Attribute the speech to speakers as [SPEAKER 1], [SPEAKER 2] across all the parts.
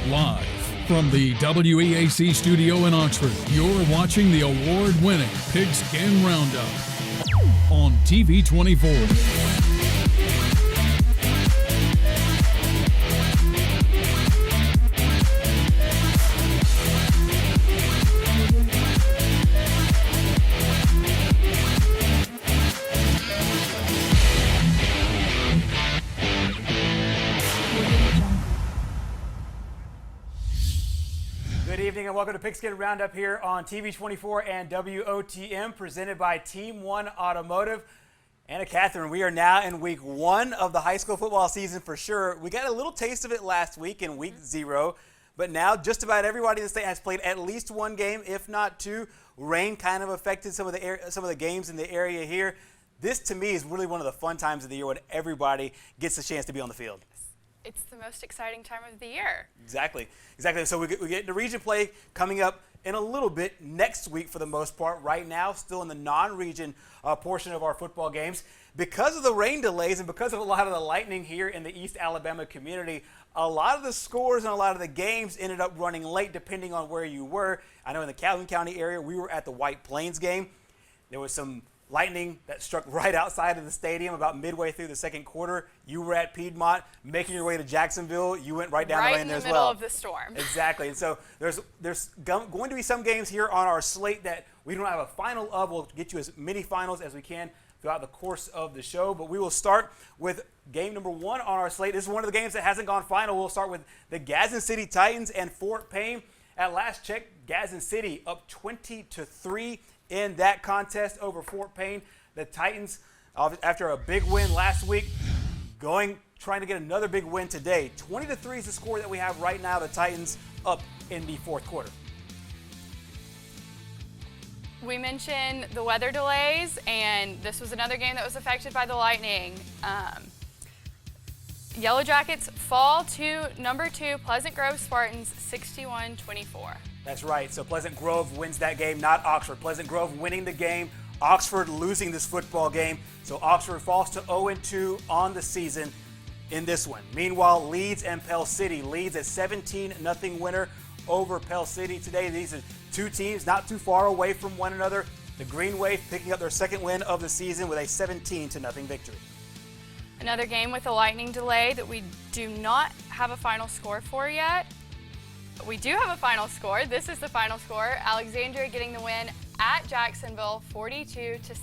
[SPEAKER 1] Live from the WEAC studio in Oxford, you're watching the award-winning Pigskin Roundup on TV 24.
[SPEAKER 2] Good evening and welcome to Pigskin Roundup here on TV 24 and WOTM, presented by Team 1 Automotive. Anna Catherine, we are now in week 1 of the high school football season for sure. We got a little taste of it last week in week 0, but now just about everybody in the state has played at least one game, if not two. Rain kind of affected some of the games in the area here. This to me is really one of the fun times of the year when everybody gets a chance to be on the field.
[SPEAKER 3] It's the most exciting time of the year.
[SPEAKER 2] Exactly. So we get into region play coming up in a little bit next week for the most part. Right now, still in the non-region portion of our football games. Because of the rain delays and because of a lot of the lightning here in the East Alabama community, a lot of the scores and a lot of the games ended up running late depending on where you were. I know in the Calhoun County area, we were at the White Plains game. There was some lightning that struck right outside of the stadium about midway through the second quarter. You were at Piedmont, making your way to Jacksonville. You went right down the lane there as well.
[SPEAKER 3] Right in the middle of the storm.
[SPEAKER 2] Exactly. And so there's going to be some games here on our slate that we don't have a final of. We'll get you as many finals as we can throughout the course of the show. But we will start with game number 1 on our slate. This is one of the games that hasn't gone final. We'll start with the Gadsden City Titans and Fort Payne. At last check, Gadsden City up 20-3 in that contest over Fort Payne. The Titans, after a big win last week, trying to get another big win today. 20-3 is the score that we have right now. The Titans up in the fourth quarter.
[SPEAKER 3] We mentioned the weather delays, and this was another game that was affected by the lightning. Yellow Jackets fall to number 2, Pleasant Grove Spartans, 61-24.
[SPEAKER 2] That's right. So Pleasant Grove wins that game, not Oxford. Pleasant Grove winning the game, Oxford losing this football game. So Oxford falls to 0-2 on the season in this one. Meanwhile, Leeds and Pell City. Leeds a 17-0 winner over Pell City today. These are two teams not too far away from one another. The Green Wave picking up their second win of the season with a 17-0 victory.
[SPEAKER 3] Another game with a lightning delay that we do not have a final score for yet. We do have a final score. This is the final score. Alexandria getting the win at Jacksonville, 42-6.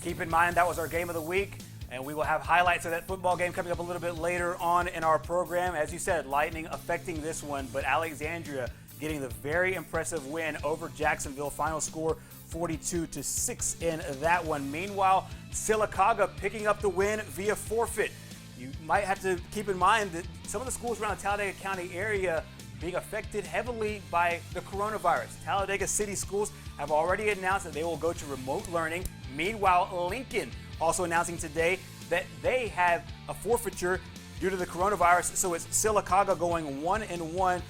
[SPEAKER 2] Keep in mind that was our game of the week, and we will have highlights of that football game coming up a little bit later on in our program. As you said, lightning affecting this one, but Alexandria getting the very impressive win over Jacksonville. Final score 42-6 in that one. Meanwhile, Sylacauga picking up the win via forfeit. You might have to keep in mind that some of the schools around the Talladega County area being affected heavily by the coronavirus. Talladega City schools have already announced that they will go to remote learning. Meanwhile, Lincoln also announcing today that they have a forfeiture due to the coronavirus. So it's Sylacauga going 1-1.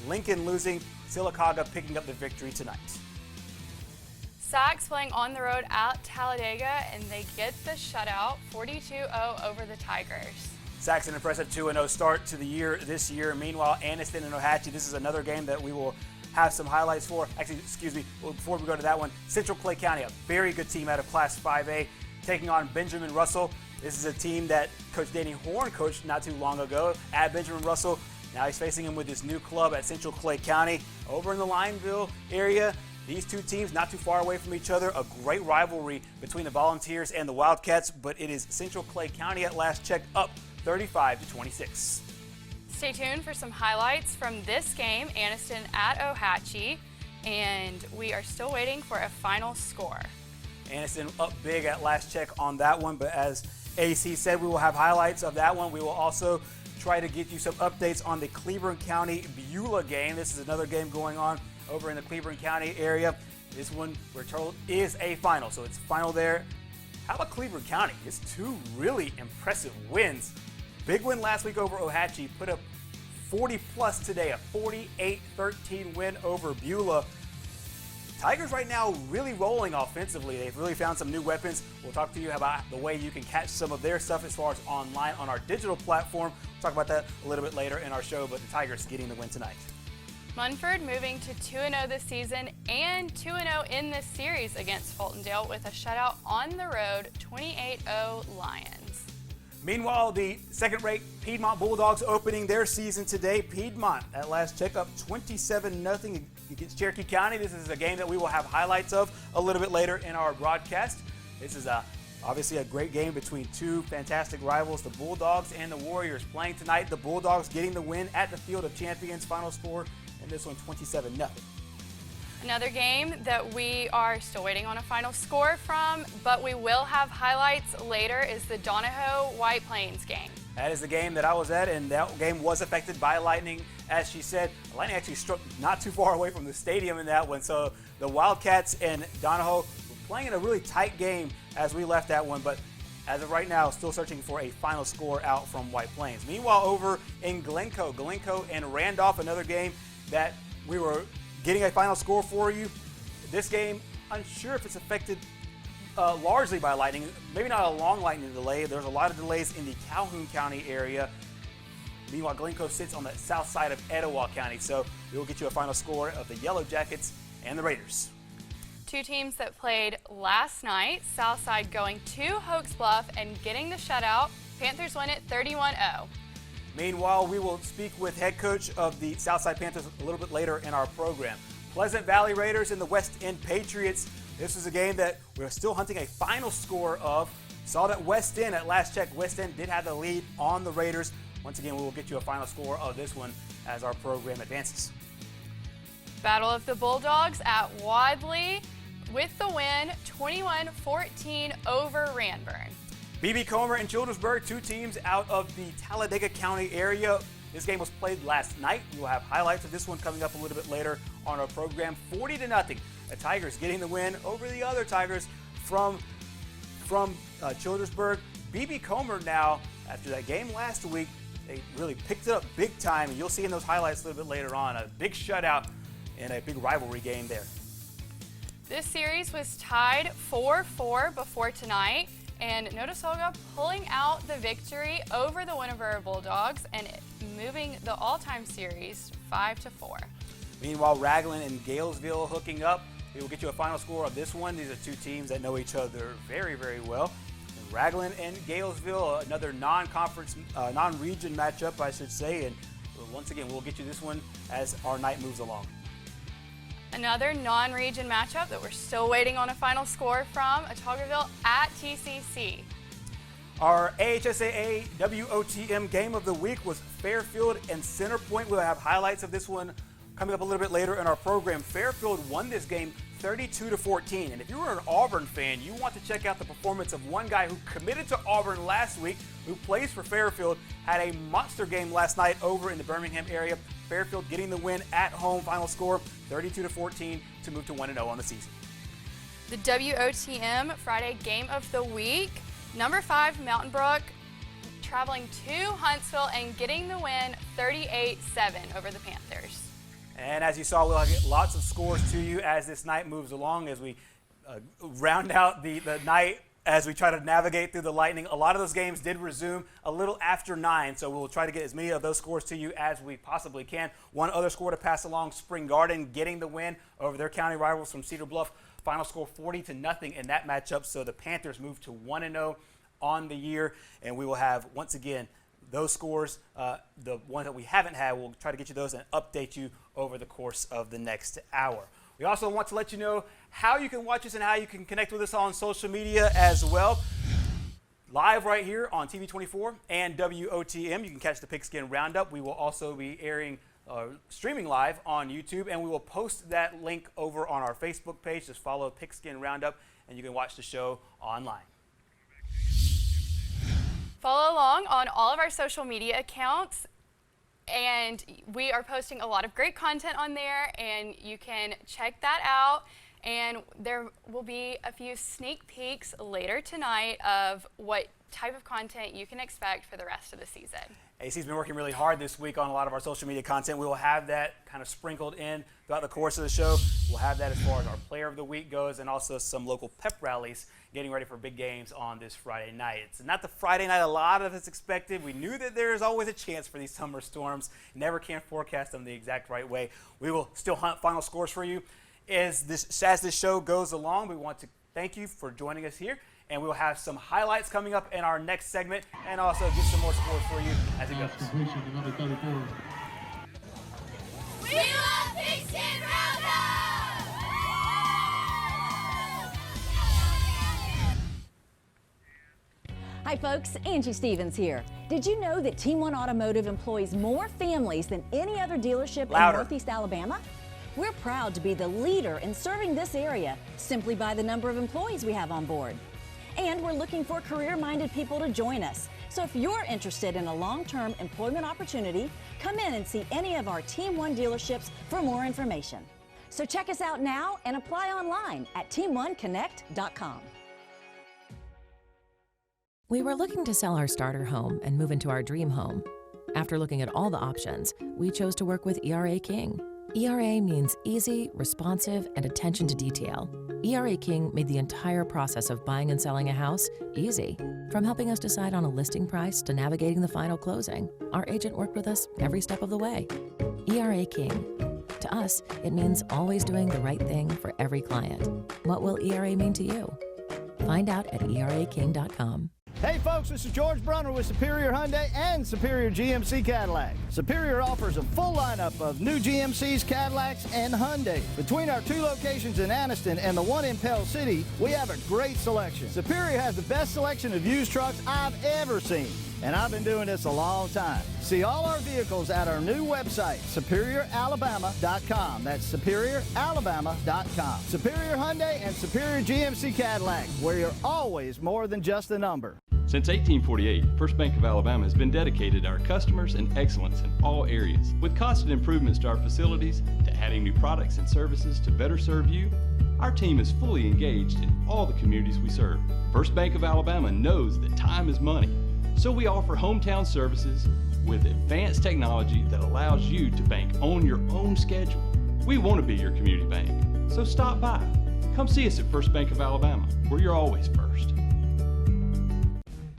[SPEAKER 2] Lincoln losing, Sylacauga picking up the victory tonight.
[SPEAKER 3] Sacs playing on the road at Talladega, and they get the shutout, 42-0 over the Tigers.
[SPEAKER 2] Sacs an impressive 2-0 start to the year this year. Meanwhile, Anniston and Ohatchee, this is another game that we will have some highlights for. Actually, excuse me, before we go to that one, Central Clay County, a very good team out of Class 5A, taking on Benjamin Russell. This is a team that Coach Danny Horn coached not too long ago at Benjamin Russell. Now he's facing him with his new club at Central Clay County. Over in the Lineville area, these two teams not too far away from each other. A great rivalry between the Volunteers and the Wildcats, but it is Central Clay County at last check up 35-26.
[SPEAKER 3] Stay tuned for some highlights from this game, Anniston at Ohatchee, and we are still waiting for a final score.
[SPEAKER 2] Anniston up big at last check on that one, but as AC said, we will have highlights of that one. We will also try to get you some updates on the Cleburne County Beulah game. This is another game going on over in the Cleburne County area. This one, we're told, is a final, so it's final there. How about Cleburne County? It's 2 really impressive wins. Big win last week over Ohatchee, put up 40 plus today, a 48-13 win over Beulah. Tigers right now really rolling offensively. They've really found some new weapons. We'll talk to you about the way you can catch some of their stuff as far as online on our digital platform. We'll talk about that a little bit later in our show, but the Tigers getting the win tonight.
[SPEAKER 3] Munford moving to 2-0 this season and 2-0 in this series against Fultondale with a shutout on the road, 28-0 Lions.
[SPEAKER 2] Meanwhile, the second-rate Piedmont Bulldogs opening their season today. Piedmont, at last check, up 27-0 against Cherokee County. This is a game that we will have highlights of a little bit later in our broadcast. This is obviously a great game between two fantastic rivals, the Bulldogs and the Warriors, playing tonight. The Bulldogs getting the win at the Field of Champions. Final score in this one, 27-0.
[SPEAKER 3] Another game that we are still waiting on a final score from, but we will have highlights later, is the Donahoe White Plains game.
[SPEAKER 2] That is the game that I was at, and that game was affected by lightning. As she said, lightning actually struck not too far away from the stadium in that one. So the Wildcats and Donahoe were playing in a really tight game as we left that one, but as of right now, still searching for a final score out from White Plains. Meanwhile, over in Glencoe and Randolph, another game that we were getting a final score for you. This game, unsure if it's affected largely by lightning. Maybe not a long lightning delay. There's a lot of delays in the Calhoun County area. Meanwhile, Glencoe sits on the south side of Etowah County. So we will get you a final score of the Yellow Jackets and the Raiders.
[SPEAKER 3] Two teams that played last night, Southside going to Hoax Bluff and getting the shutout. Panthers win it 31-0.
[SPEAKER 2] Meanwhile, we will speak with head coach of the Southside Panthers a little bit later in our program. Pleasant Valley Raiders and the West End Patriots. This is a game that we're still hunting a final score of. Saw that West End, at last check, West End did have the lead on the Raiders. Once again, we will get you a final score of this one as our program advances.
[SPEAKER 3] Battle of the Bulldogs at Wadley with the win, 21-14 over Ranburn.
[SPEAKER 2] B.B. Comer and Childersburg, two teams out of the Talladega County area. This game was played last night. We will have highlights of this one coming up a little bit later on our program. 40-0. The Tigers getting the win over the other Tigers from Childersburg. B.B. Comer now, after that game last week, they really picked it up big time. And you'll see in those highlights a little bit later on, a big shutout and a big rivalry game there.
[SPEAKER 3] This series was tied 4-4 before tonight. And Notasulga pulling out the victory over the Winnebago Bulldogs and moving the all-time series 5-4.
[SPEAKER 2] Meanwhile, Raglan and Galesville hooking up. We will get you a final score of this one. These are two teams that know each other very, very well. And Raglan and Galesville, another non-conference, non-region matchup, I should say. And once again, we'll get you this one as our night moves along.
[SPEAKER 3] Another non-region matchup that we're still waiting on a final score from, Autaugerville at TCC.
[SPEAKER 2] Our AHSAA WOTM game of the week was Fairfield and Centerpoint. We'll have highlights of this one coming up a little bit later in our program. Fairfield won this game 32-14. And if you were an Auburn fan, you want to check out the performance of one guy who committed to Auburn last week, who plays for Fairfield, had a monster game last night over in the Birmingham area. Fairfield getting the win at home. Final score 32-14 to move to 1-0 on the season.
[SPEAKER 3] The WOTM Friday game of the week. Number 5 Mountain Brook traveling to Huntsville and getting the win 38-7 over the Panthers.
[SPEAKER 2] And as you saw, we'll get lots of scores to you as this night moves along, as we round out the night, as we try to navigate through the lightning. A lot of those games did resume a little after 9, so we'll try to get as many of those scores to you as we possibly can. One other score to pass along, Spring Garden getting the win over their county rivals from Cedar Bluff. Final score 40-0 in that matchup, so the Panthers move to 1-0 on the year, and we will have, once again, those scores, the ones that we haven't had, we'll try to get you those and update you over the course of the next hour. We also want to let you know how you can watch us and how you can connect with us on social media as well. Live right here on TV 24 and WOTM. You can catch the Pigskin Roundup. We will also be streaming live on YouTube, and we will post that link over on our Facebook page. Just follow Pigskin Roundup, and you can watch the show online.
[SPEAKER 3] Follow along on all of our social media accounts, and we are posting a lot of great content on there, and you can check that out. And there will be a few sneak peeks later tonight of what type of content you can expect for the rest of the season.
[SPEAKER 2] AC's been working really hard this week on a lot of our social media content. We will have that kind of sprinkled in throughout the course of the show. We'll have that as far as our player of the week goes, and also some local pep rallies getting ready for big games on this Friday night. It's not the Friday night a lot of us expected. We knew that there is always a chance for these summer storms. Never can forecast them the exact right way. We will still hunt final scores for you. As this show goes along, we want to thank you for joining us here. And we'll have some highlights coming up in our next segment, and also get some more scores for you as it goes.
[SPEAKER 4] We love Pigskin Roundup!
[SPEAKER 5] Hi folks, Angie Stevens here. Did you know that Team One Automotive employs more families than any other dealership in Northeast Alabama? We're proud to be the leader in serving this area simply by the number of employees we have on board. And we're looking for career-minded people to join us. So if you're interested in a long-term employment opportunity, come in and see any of our Team One dealerships for more information. So check us out now and apply online at teamoneconnect.com.
[SPEAKER 6] We were looking to sell our starter home and move into our dream home. After looking at all the options, we chose to work with ERA King. ERA means easy, responsive, and attention to detail. ERA King made the entire process of buying and selling a house easy. From helping us decide on a listing price to navigating the final closing, our agent worked with us every step of the way. ERA King. To us, it means always doing the right thing for every client. What will ERA mean to you? Find out at eraking.com.
[SPEAKER 7] Hey folks, this is George Brunner with Superior Hyundai and Superior GMC Cadillac. Superior offers a full lineup of new GMCs, Cadillacs, and Hyundai. Between our 2 locations in Anniston and the one in Pell City, we have a great selection. Superior has the best selection of used trucks I've ever seen, and I've been doing this a long time. See all our vehicles at our new website, superioralabama.com. That's superioralabama.com. Superior Hyundai and Superior GMC Cadillac, where you're always more than just a number.
[SPEAKER 8] Since 1848, First Bank of Alabama has been dedicated to our customers and excellence in all areas. With constant improvements to our facilities, to adding new products and services to better serve you, our team is fully engaged in all the communities we serve. First Bank of Alabama knows that time is money, so we offer hometown services with advanced technology that allows you to bank on your own schedule. We want to be your community bank, so stop by. Come see us at First Bank of Alabama, where you're always first.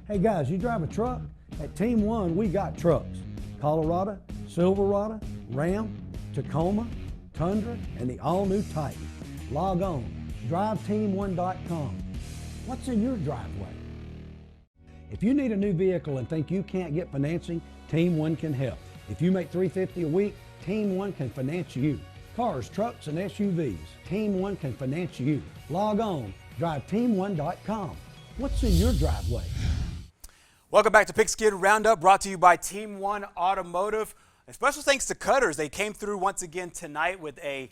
[SPEAKER 9] Hey guys, you drive a truck? At Team One, we got trucks. Colorado, Silverado, Ram, Tacoma, Tundra, and the all-new Titan. Log on, driveteam1.com. What's in your driveway? If you need a new vehicle and think you can't get financing, Team One can help. If you make $350 a week, Team One can finance you. Cars, trucks, and SUVs, Team One can finance you. Log on, driveteam1.com. What's in your driveway?
[SPEAKER 2] Welcome back to Pigskin Roundup, brought to you by Team One Automotive. And special thanks to Cutters. They came through once again tonight with a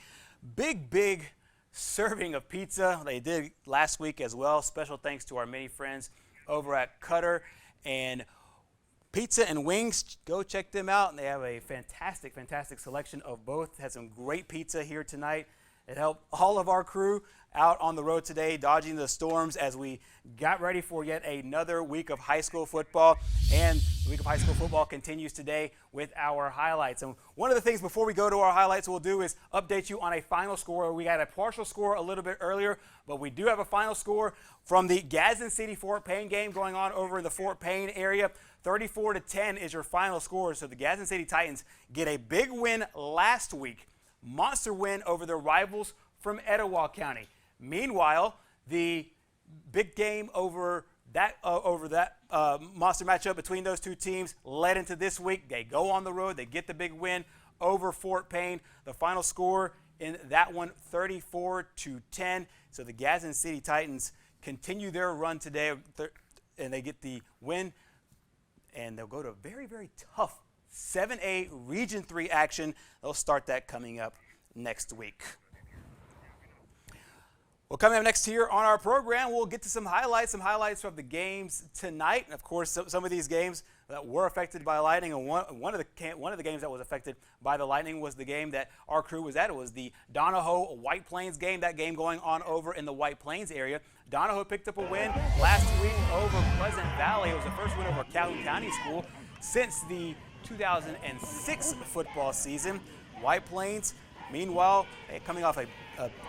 [SPEAKER 2] big serving of pizza. They did last week as well. Special thanks to our many friends over at Cutter and Pizza and Wings. Go check them out. And they have a fantastic selection of both. Had some great pizza here tonight. It helped all of our crew out on the road today, dodging the storms as we got ready for yet another week of high school football. And the week of high school football continues today with our highlights. And one of the things before we go to our highlights we'll do is update you on a final score. We got a partial score a little bit earlier, but we do have a final score from the Gadsden City Fort Payne game going on over in the Fort Payne area. 34-10 is your final score. So the Gadsden City Titans get a big win last week. Monster win over their rivals from Etowah County. Meanwhile, the big game over that monster matchup between those two teams led into this week. They go on the road. They get the big win over Fort Payne. The final score in that one, 34-10. So the Gadsden City Titans continue their run today, and they get the win, and they'll go to a very tough 7A Region 3 action. They'll start that coming up next week. Well, coming up next here on our program, we'll get to some highlights from the games tonight. And of course, some of these games that were affected by lightning, and one of the games that was affected by the lightning was the game that our crew was at. It was the Donahoe White Plains game. That game going on over in the White Plains area. Donahoe picked up a win last week over Pleasant Valley. It was the first win over Calhoun County School. since the 2006 football season. White Plains, meanwhile, coming off a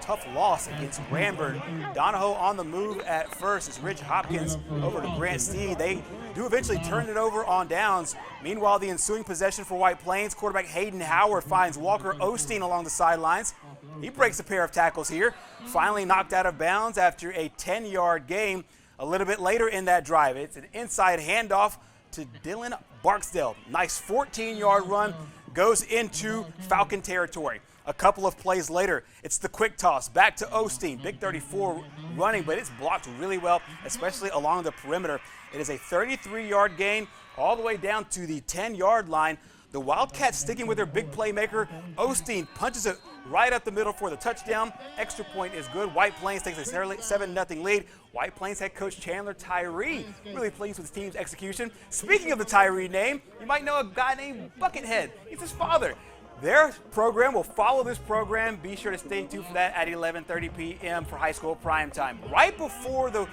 [SPEAKER 2] tough loss against Ranburg. Donahoe on the move at first as Rich Hopkins over to Grant Steed. They do eventually turn it over on downs. Meanwhile, the ensuing possession for White Plains, quarterback Hayden Howard finds Walker Osteen along the sidelines. He breaks a pair of tackles here, finally knocked out of bounds after a 10-yard gain. A little bit later in that drive, it's an inside handoff to Dylan Barksdale. Nice 14-yard run, goes into Falcon territory. A couple of plays later, it's the quick toss back to Osteen. Big 34 running, but it's blocked really well, especially along the perimeter. It is a 33-yard gain all the way down to the 10-yard line. The Wildcats sticking with their big playmaker. Osteen punches it right up the middle for the touchdown. Extra point is good. White Plains takes a 7-0 lead. White Plains head coach Chandler Tyree really pleased with his team's execution. Speaking of the Tyree name, you might know a guy named Buckethead. He's his father. Their program will follow this program. Be sure to stay tuned for that at 11:30 p.m. for high school prime time. Right before the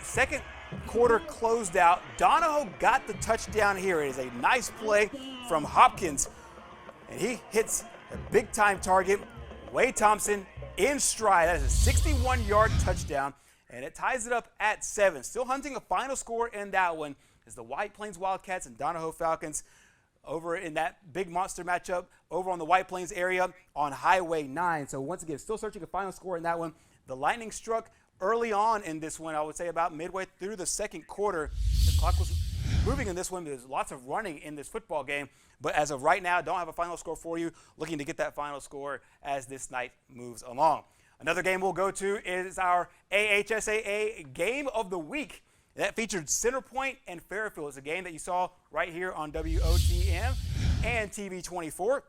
[SPEAKER 2] second quarter closed out, Donahoe got the touchdown here. It is a nice play from Hopkins, and he hits a big-time target. Wade Thompson in stride. That is a 61-yard touchdown, and it ties it up at 7. Still hunting a final score in that one is the White Plains Wildcats and Donahoe Falcons over in that big monster matchup over on the White Plains area on Highway 9. So once again, still searching a final score in that one. The Lightning struck early on in this one, I would say about midway through the second quarter. The clock was moving in this one. There's lots of running in this football game. But as of right now, don't have a final score for you. Looking to get that final score as this night moves along. Another game we'll go to is our AHSAA Game of the Week. That featured Center Point and Fairfield. It's a game that you saw right here on WOTM and TV 24.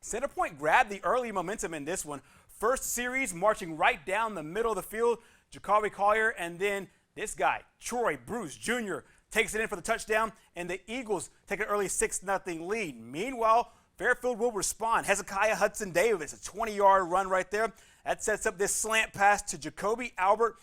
[SPEAKER 2] Center Point grabbed the early momentum in this one. First series marching right down the middle of the field. Jacoby Collier, and then this guy, Troy Bruce Jr., takes it in for the touchdown, and the Eagles take an early 6-0 lead. Meanwhile, Fairfield will respond. Hezekiah Hudson Davis, a 20-yard run right there. That sets up this slant pass to Jacoby Albert.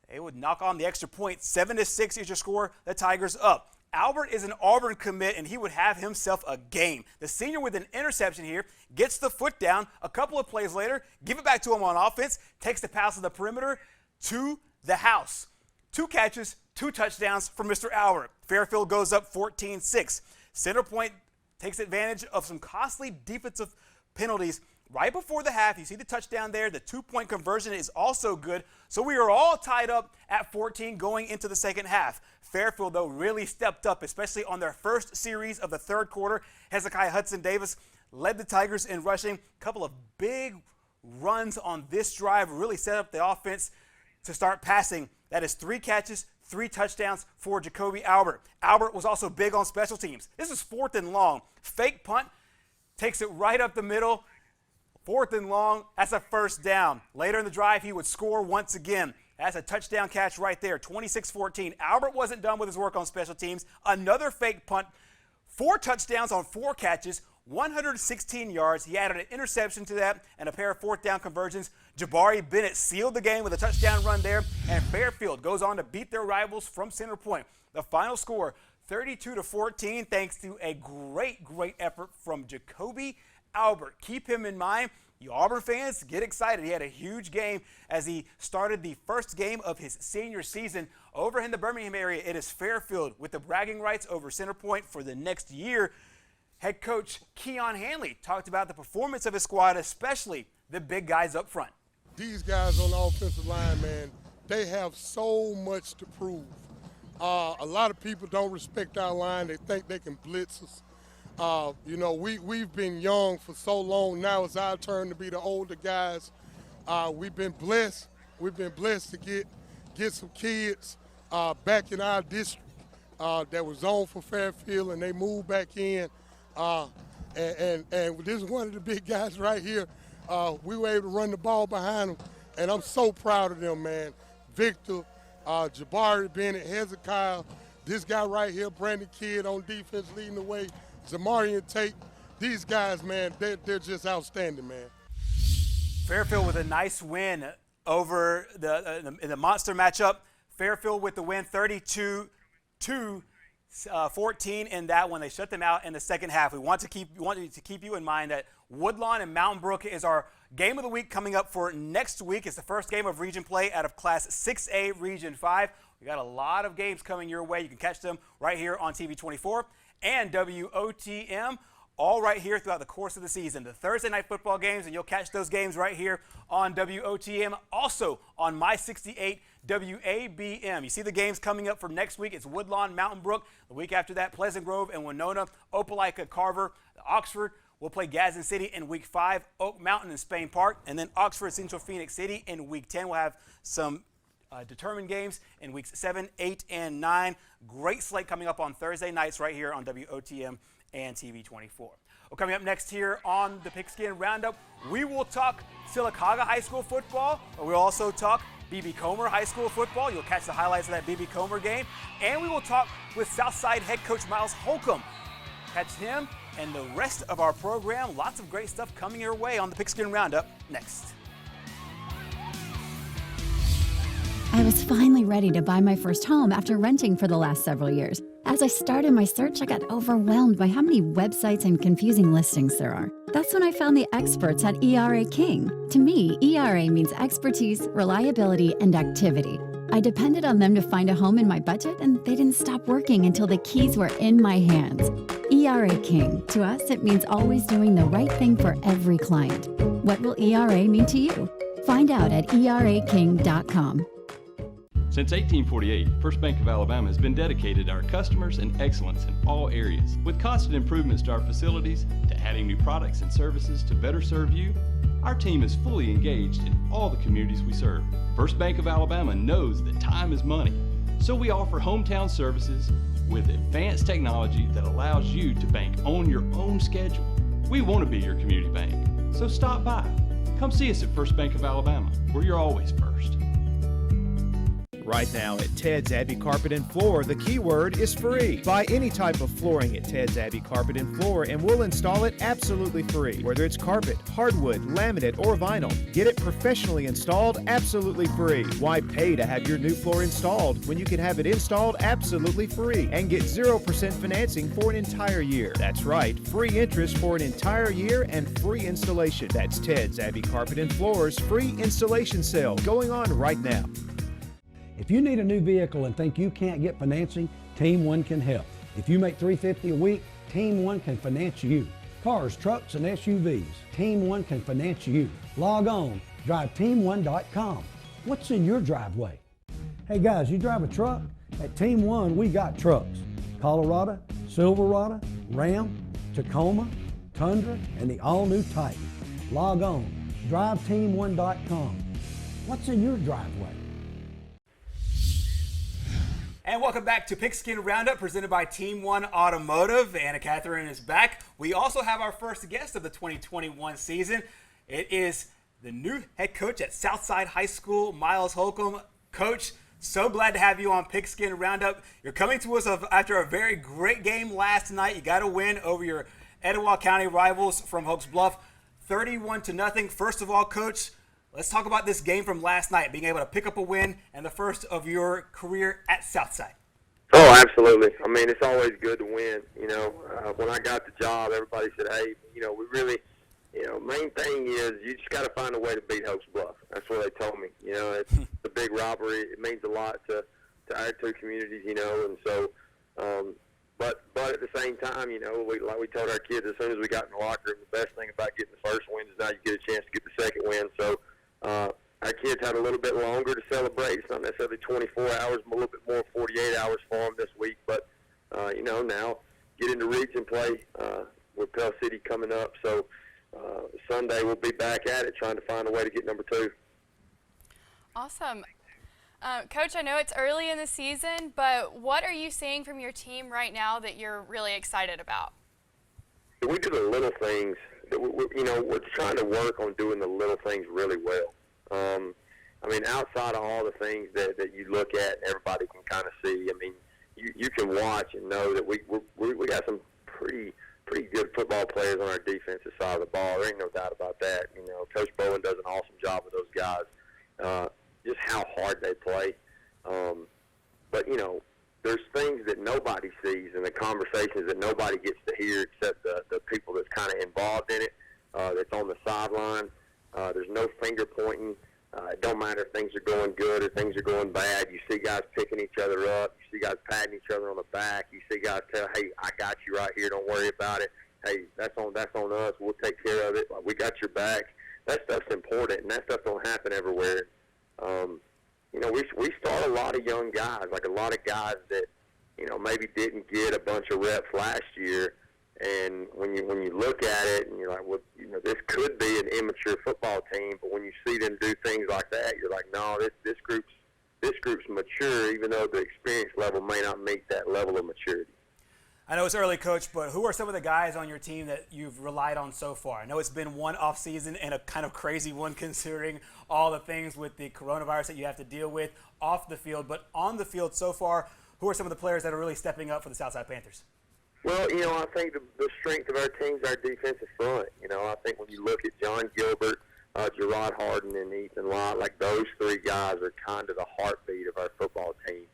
[SPEAKER 2] They would knock on the extra point. 7-6 is your score. The Tigers up. Albert is an Auburn commit, and he would have himself a game. The senior with an interception here gets the foot down. A couple of plays later, give it back to him on offense, takes the pass to the perimeter to the house. 2 catches, 2 touchdowns for Mr. Albert. Fairfield goes up 14-6. Center Point takes advantage of some costly defensive penalties right before the half. You see the touchdown there. The 2-point conversion is also good. So we are all tied up at 14 going into the second half. Fairfield, though, really stepped up, especially on their first series of the third quarter. Hezekiah Hudson Davis led the Tigers in rushing. A couple of big runs on this drive really set up the offense to start passing. That is 3 catches, 3 touchdowns for Jacoby Albert. Albert was also big on special teams. This is 4th and long. Fake punt, takes it right up the middle. 4th and long, that's a first down. Later in the drive, he would score once again. That's a touchdown catch right there, 26-14. Albert wasn't done with his work on special teams. Another fake punt, 4 touchdowns on 4 catches, 116 yards. He added an interception to that and a pair of 4th down conversions. Jabari Bennett sealed the game with a touchdown run there, and Fairfield goes on to beat their rivals from Center Point. The final score, 32-14, thanks to a great effort from Jacoby Albert. Keep him in mind. You Auburn fans, get excited. He had a huge game as he started the first game of his senior season. Over in the Birmingham area, it is Fairfield with the bragging rights over Center Point for the next year. Head coach Keon Hanley talked about the performance of his squad, especially the big guys up front.
[SPEAKER 10] These guys on the offensive line, man, they have so much to prove. A lot of people don't respect our line. They think they can blitz us. We've been young for so long. Now it's our turn to be the older guys. We've been blessed. We've been blessed to get some kids back in our district that was on for Fairfield, and they moved back in. And this is one of the big guys right here. We were able to run the ball behind them, and I'm so proud of them, man. Victor, Jabari Bennett, Hezekiah, this guy right here, Brandon Kidd on defense leading the way. Zamarian Tate, these guys, man, they're just outstanding, man.
[SPEAKER 2] Fairfield with a nice win over in the monster matchup. Fairfield with the win, 32-16. 14 in that one. They shut them out in the second half. We want to keep you in mind that Woodlawn and Mountain Brook is our game of the week coming up for next week. It's the first game of region play out of Class 6A Region 5. We got a lot of games coming your way. You can catch them right here on TV 24 and WOTM, all right here throughout the course of the season. The Thursday night football games, and you'll catch those games right here on WOTM, also on My 68 WABM. You see the games coming up for next week. It's Woodlawn, Mountain Brook. The week after that, Pleasant Grove and Winona, Opelika, Carver, Oxford. We'll play Gadsden City in Week 5, Oak Mountain and Spain Park, and then Oxford, Central Phoenix City in Week 10. We'll have some determined games in Weeks 7, 8, and 9. Great slate coming up on Thursday nights right here on WOTM and TV 24. Well, coming up next here on the Pigskin Roundup, we will talk Sylacauga High School football. We'll also talk B.B. Comer High School football. You'll catch the highlights of that B.B. Comer game. And we will talk with Southside head coach Miles Holcomb. Catch him and the rest of our program. Lots of great stuff coming your way on the Pigskin Roundup next.
[SPEAKER 11] I was finally ready to buy my first home after renting for the last several years. As I started my search, I got overwhelmed by how many websites and confusing listings there are. That's when I found the experts at ERA King. To me, ERA means expertise, reliability, and activity. I depended on them to find a home in my budget, and they didn't stop working until the keys were in my hands. ERA King. To us, it means always doing the right thing for every client. What will ERA mean to you? Find out at eraking.com.
[SPEAKER 8] Since 1848, First Bank of Alabama has been dedicated to our customers and excellence in all areas. With constant improvements to our facilities, to adding new products and services to better serve you, our team is fully engaged in all the communities we serve. First Bank of Alabama knows that time is money, so we offer hometown services with advanced technology that allows you to bank on your own schedule. We want to be your community bank, so stop by. Come see us at First Bank of Alabama, where you're always first.
[SPEAKER 12] Right now at Ted's Abbey Carpet and Floor, the keyword is free. Buy any type of flooring at Ted's Abbey Carpet and Floor and we'll install it absolutely free. Whether it's carpet, hardwood, laminate, or vinyl, get it professionally installed absolutely free. Why pay to have your new floor installed when you can have it installed absolutely free and get 0% financing for an entire year? That's right, free interest for an entire year and free installation. That's Ted's Abbey Carpet and Floor's free installation sale going on right now.
[SPEAKER 9] If you need a new vehicle and think you can't get financing, Team One can help. If you make $350 a week, Team One can finance you. Cars, trucks, and SUVs, Team One can finance you. Log on, driveteam1.com. What's in your driveway? Hey guys, you drive a truck? At Team One, we got trucks. Colorado, Silverado, Ram, Tacoma, Tundra, and the all-new Titan. Log on, driveteam1.com. What's in your driveway?
[SPEAKER 2] And welcome back to Pigskin Roundup, presented by Team One Automotive. Anna Catherine is back. We also have our first guest of the 2021 season. It is the new head coach at Southside High School, Miles Holcomb. Coach, so glad to have you on Pigskin Roundup. You're coming to us after a very great game last night. You got a win over your Etowah County rivals from Hopes Bluff, 31-0. First of all, Coach, let's talk about this game from last night, being able to pick up a win and the first of your career at Southside.
[SPEAKER 13] Oh, absolutely. I mean, it's always good to win. You know, when I got the job, everybody said, hey, you know, we really, you know, main thing is you just got to find a way to beat Hopes Bluff. That's what they told me. You know, it's a big rivalry. It means a lot to our two communities, you know, and so, but at the same time, you know, like we told our kids as soon as we got in the locker room, the best thing about getting the first win is now you get a chance to get the second win. So, our kids had a little bit longer to celebrate. It's not necessarily 24 hours, but a little bit more, 48 hours for them this week. But, you know, now get into region play with Pell City coming up. So Sunday we'll be back at it trying to find a way to get number 2.
[SPEAKER 3] Awesome. Coach, I know it's early in the season, but what are you seeing from your team right now that you're really excited about?
[SPEAKER 13] We do the little things. You know, we're trying to work on doing the little things really well. I mean, outside of all the things that you look at and everybody can kind of see, I mean, you can watch and know that we got some pretty good football players on our defensive side of the ball. There ain't no doubt about that. You know, Coach Bowen does an awesome job with those guys. Just how hard they play. But, you know, there's things that nobody sees and the conversations that nobody gets to hear except the people that's kind of involved in it, that's on the sideline. There's no finger pointing. It don't matter if things are going good or things are going bad. You see guys picking each other up. You see guys patting each other on the back. You see guys tell, hey, I got you right here. Don't worry about it. Hey, that's on us. We'll take care of it. We got your back. That stuff's important, and that stuff don't happen everywhere. You know, we start a lot of young guys, like a lot of guys that, you know, maybe didn't get a bunch of reps last year. And when you look at it and you're like, well, you know, this could be an immature football team, but when you see them do things like that, you're like, no, this group's mature, even though the experience level may not meet that level of maturity.
[SPEAKER 2] I know it's early, Coach, but who are some of the guys on your team that you've relied on so far? I know it's been one off season and a kind of crazy one considering all the things with the coronavirus that you have to deal with off the field, but on the field so far, who are some of the players that are really stepping up for the Southside Panthers?
[SPEAKER 13] Well, you know, I think the strength of our team is our defensive front. You know, I think when you look at John Gilbert, Gerard Harden, and Ethan Lott, like those three guys are kind of the heartbeat of our football team.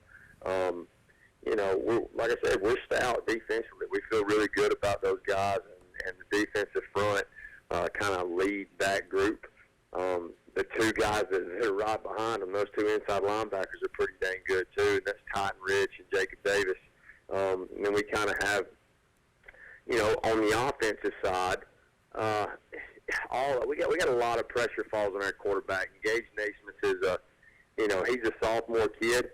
[SPEAKER 13] You know, like I said, we're stout defensively. We feel really good about those guys, and the defensive front kind of lead that group. The two guys that are right behind them, those two inside linebackers, are pretty dang good too, and that's Titan Rich and Jacob Davis. And then we kind of have, you know, on the offensive side, we got a lot of pressure falls on our quarterback. Gage Naismith is you know, he's a sophomore kid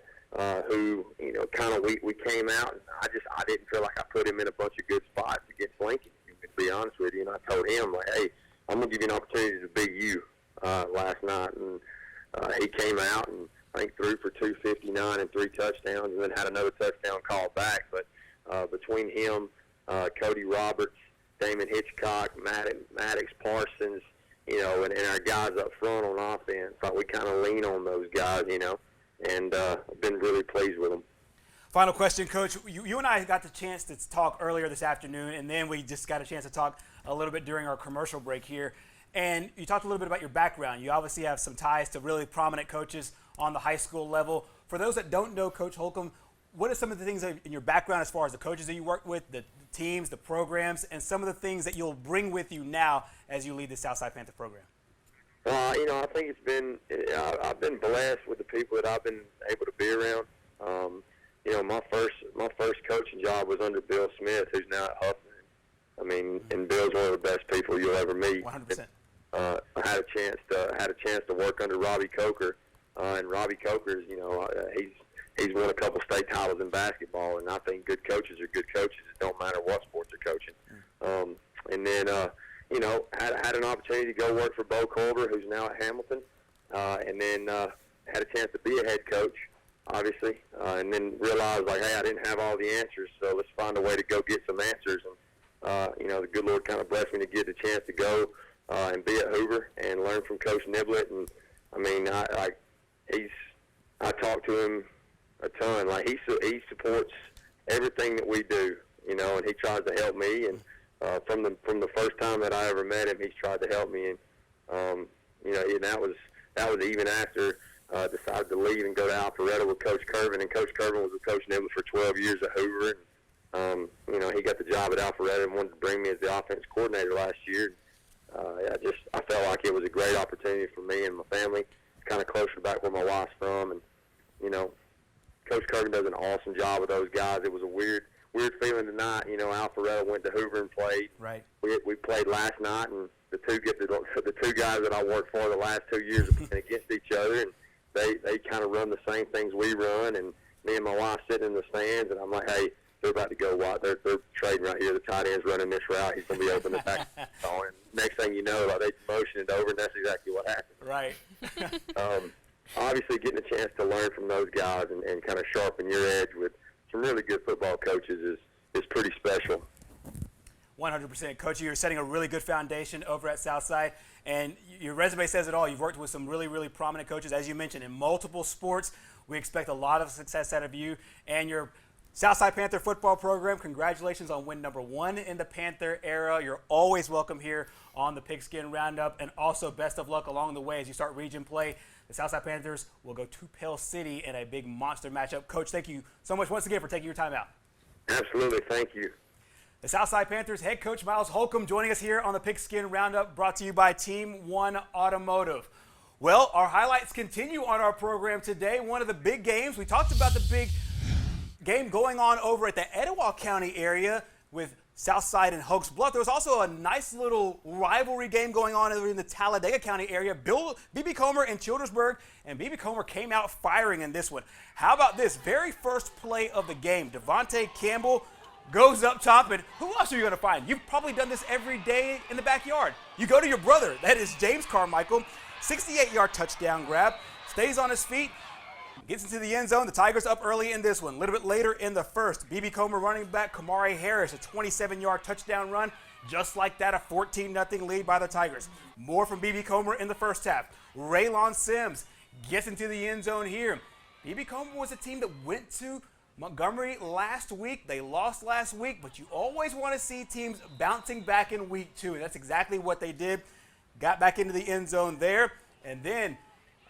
[SPEAKER 13] who, you know, kind of we came out and I didn't feel like I put him in a bunch of good spots against Lincoln, to be honest with you. And I told him, like, hey, I'm gonna give you an opportunity to beat you last night, and he came out and I think threw for 259 and 3 touchdowns, and then had another touchdown called back. But between him, Cody Roberts, Damon Hitchcock, Maddox Parsons, you know, and our guys up front on offense, like we kind of lean on those guys, you know, and I've been really pleased with them.
[SPEAKER 2] Final question, Coach. You and I got the chance to talk earlier this afternoon, and then we just got a chance to talk a little bit during our commercial break here. And you talked a little bit about your background. You obviously have some ties to really prominent coaches on the high school level. For those that don't know Coach Holcomb, what are some of the things in your background as far as the coaches that you worked with, the teams, the programs, and some of the things that you'll bring with you now as you lead the Southside Panther program?
[SPEAKER 13] You know, I think I've been blessed with the people that I've been able to be around. You know, my first coaching job was under Bill Smith, who's now at Huffman. I mean, and Bill's one of the best people you'll ever meet.
[SPEAKER 2] 100%.
[SPEAKER 13] I had a chance to work under Robbie Coker, and Robbie Coker's, you know, he's won a couple state titles in basketball, and I think good coaches are good coaches. It don't matter what sports they're coaching. And then, you know, had an opportunity to go work for Bo Culver, who's now at Hamilton, and then had a chance to be a head coach, obviously, and then realized, like, hey, I didn't have all the answers, so let's find a way to go get some answers. And, you know, the good Lord kind of blessed me to get the chance to go and be at Hoover and learn from Coach Niblett. And, I mean, I talk to him a ton. Like, he supports everything that we do, you know, and he tries to help me. And from the first time that I ever met him, he's tried to help me. And, you know, and that was even after decided to leave and go to Alpharetta with Coach Kirvin. And Coach Kirvin was with Coach Niblett for 12 years at Hoover. And, you know, he got the job at Alpharetta and wanted to bring me as the offense coordinator last year. I felt like it was a great opportunity for me and my family. It's kind of closer back where my wife's from. And, you know, Coach Kirvin does an awesome job with those guys. It was a weird feeling tonight. You know, Alpharetta went to Hoover and played.
[SPEAKER 2] Right.
[SPEAKER 13] We played last night, and the two guys that I worked for the last 2 years have been against each other, and they kind of run the same things we run. And me and my wife sitting in the stands, and I'm like, hey, they're about to go wide. They're trading right here. The tight end's running this route. He's going to be open the back. And next thing you know, like, they motion it over, and that's exactly what happened.
[SPEAKER 2] Right.
[SPEAKER 13] Obviously, getting a chance to learn from those guys and kind of sharpen your edge with some really good football coaches is pretty special.
[SPEAKER 2] 100%. Coach, you're setting a really good foundation over at Southside, and your resume says it all. You've worked with some really, really prominent coaches, as you mentioned, in multiple sports. We expect a lot of success out of you and your Southside Panther football program. Congratulations on win number 1 in the Panther era. You're always welcome here on the Pigskin Roundup, and also best of luck along the way as you start region play The Southside Panthers will go to Pell City in a big monster matchup. Coach, thank you so much once again for taking your time out.
[SPEAKER 13] Absolutely, thank you.
[SPEAKER 2] The Southside Panthers head coach Miles Holcomb joining us here on the Pigskin Roundup, brought to you by Team One Automotive. Well, our highlights continue on our program today. One of the big games, we talked about the big game going on over at the Etowah County area with Southside and Oaks Bluff. There was also a nice little rivalry game going on over in the Talladega County area. B.B. Comer and Childersburg, and B.B. Comer came out firing in this one. How about this? Very first play of the game, Devontae Campbell goes up top, and who else are you going to find? You've probably done this every day in the backyard. You go to your brother. That is James Carmichael. 68-yard touchdown grab. Stays on his feet. Gets into the end zone. The Tigers up early in this one. A little bit later in the first, B.B. Comer running back Kamari Harris, a 27-yard touchdown run. Just like that, a 14-0 lead by the Tigers. More from B.B. Comer in the first half. Raylon Sims gets into the end zone here. B.B. Comer was a team that went to Montgomery last week. They lost last week, but you always want to see teams bouncing back in week 2, and that's exactly what they did. Got back into the end zone there, and then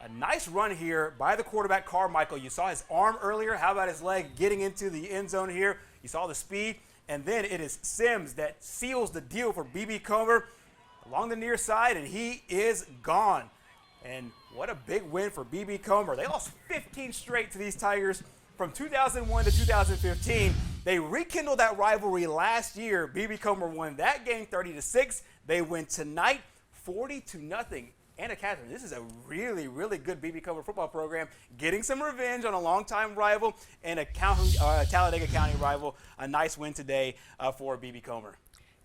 [SPEAKER 2] a nice run here by the quarterback Carmichael. You saw his arm earlier. How about his leg getting into the end zone here? You saw the speed, and then it is Sims that seals the deal for B.B. Comer along the near side, and he is gone. And what a big win for B.B. Comer. They lost 15 straight to these Tigers from 2001 to 2015. They rekindled that rivalry last year. B.B. Comer won that game 30-6. They win tonight 40-0. Anna Catherine, this is a really, really good B.B. Comer football program, getting some revenge on a longtime rival and a Talladega County rival. A nice win today for B.B. Comer.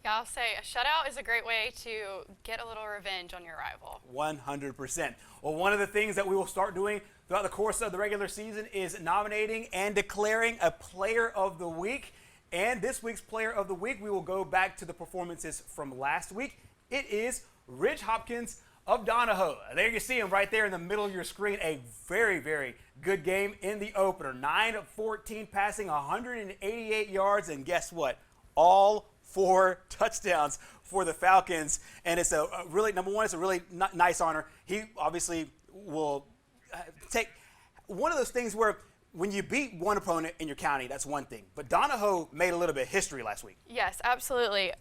[SPEAKER 3] Yeah, I'll say a shutout is a great way to get a little revenge on your rival.
[SPEAKER 2] 100%. Well, one of the things that we will start doing throughout the course of the regular season is nominating and declaring a player of the week. And this week's player of the week, we will go back to the performances from last week. It is Ridge Hopkins of Donahoe. There you see him right there in the middle of your screen. A very, very good game in the opener. 9 of 14 passing, 188 yards, and guess what? All 4 touchdowns for the Falcons. And it's a really, number one, it's a really nice honor. He obviously will take one of those things where when you beat one opponent in your county, that's one thing. But Donahoe made a little bit of history last week.
[SPEAKER 3] Yes, absolutely.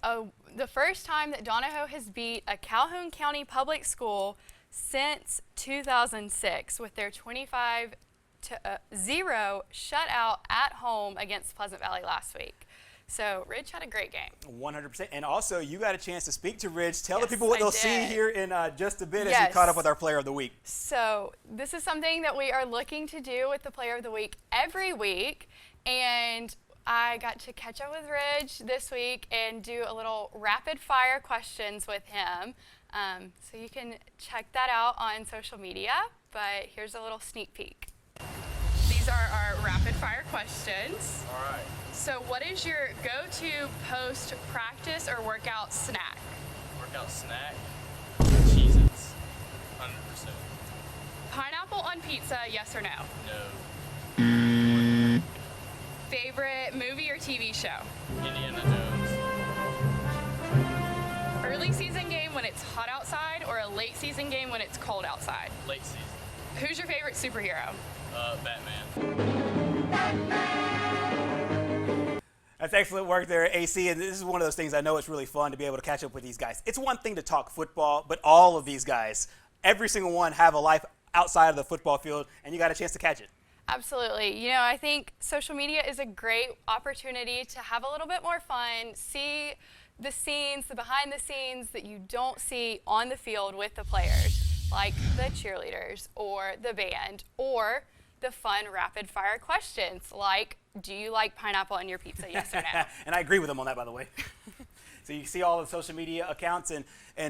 [SPEAKER 3] The first time that Donahoe has beat a Calhoun County public school since 2006 with their 25-0 shutout at home against Pleasant Valley last week. So Ridge had a great game.
[SPEAKER 2] 100%. And also, you got a chance to speak to Ridge. Tell the people what they'll see here in just a bit as you caught up with our Player of the Week.
[SPEAKER 3] So this is something that we are looking to do with the Player of the Week every week. And I got to catch up with Ridge this week and do a little rapid fire questions with him. So you can check that out on social media. But here's a little sneak peek. These are our rapid fire questions.
[SPEAKER 2] All right.
[SPEAKER 3] So what is your go-to post-practice or workout snack?
[SPEAKER 14] Workout snack? Cheez-Its. 100%.
[SPEAKER 3] Pineapple on pizza, yes or no?
[SPEAKER 14] No.
[SPEAKER 3] Favorite movie or TV show?
[SPEAKER 14] Indiana Jones.
[SPEAKER 3] Early season game when it's hot outside or a late season game when it's cold outside?
[SPEAKER 14] Late season.
[SPEAKER 3] Who's your favorite superhero?
[SPEAKER 14] Batman.
[SPEAKER 2] That's excellent work there, AC. And this is one of those things I know it's really fun to be able to catch up with these guys. It's one thing to talk football, but all of these guys, every single one, have a life outside of the football field, and you got a chance to catch it.
[SPEAKER 3] Absolutely. You know, I think social media is a great opportunity to have a little bit more fun, see the scenes, the behind the scenes that you don't see on the field with the players, like the cheerleaders or the band, or the fun rapid fire questions like, do you like pineapple on your pizza, yes or no?
[SPEAKER 2] And I agree with them on that, by the way. So you see all the social media accounts and